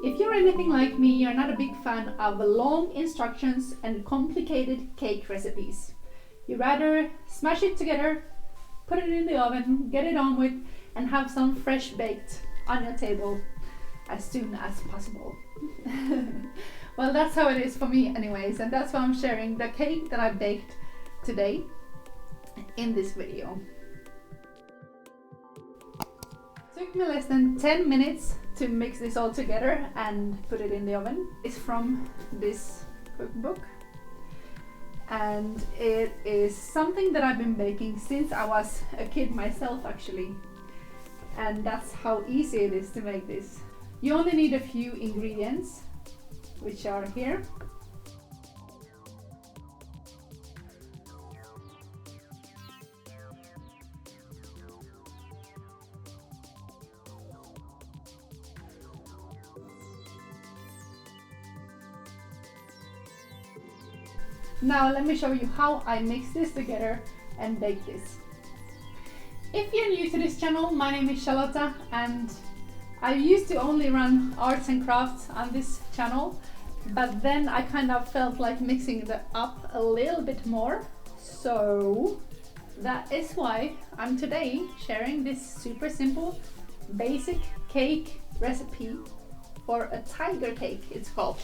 If you're anything like me, you're not a big fan of long instructions and complicated cake recipes. You rather smash it together, put it in the oven, get it on with, and have some fresh baked on your table as soon as possible. Well, that's how it is for me anyways, and that's why I'm sharing the cake that I baked today in this video. Took me less than 10 minutes to mix this all together and put it in the oven. It's from this cookbook, and it is something that I've been baking since I was a kid myself actually, and that's how easy it is to make this. You only need a few ingredients, which are here. Now let me show you how I mix this together and bake this. If you're new to this channel, my name is Charlotta, and I used to only run arts and crafts on this channel, but then I kind of felt like mixing it up a little bit more. So that is why I'm today sharing this super simple, basic cake recipe for a tiger cake, it's called.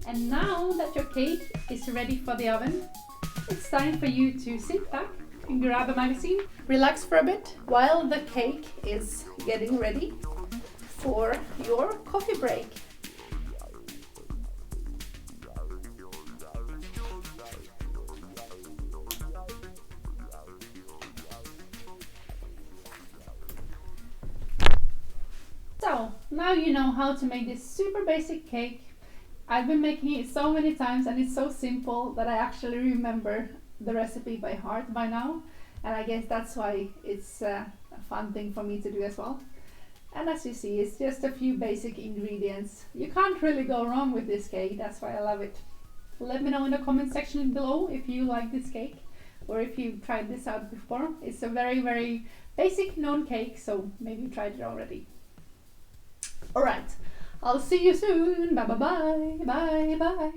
And now that your cake is ready for the oven, it's time for you to sit back and grab a magazine, relax for a bit while the cake is getting ready for your coffee break. So now you know how to make this super basic cake. I've been making it so many times and it's so simple that I actually remember the recipe by heart by now, and I guess that's why it's a fun thing for me to do as well. And as you see, it's just a few basic ingredients. You can't really go wrong with this cake, that's why I love it. Let me know in the comment section below if you like this cake or if you've tried this out before. It's a very basic known cake, so maybe you tried it already. Alright, I'll see you soon. Bye bye bye. Bye bye. Bye.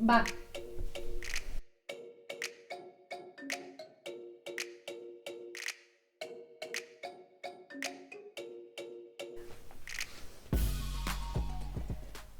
Bye.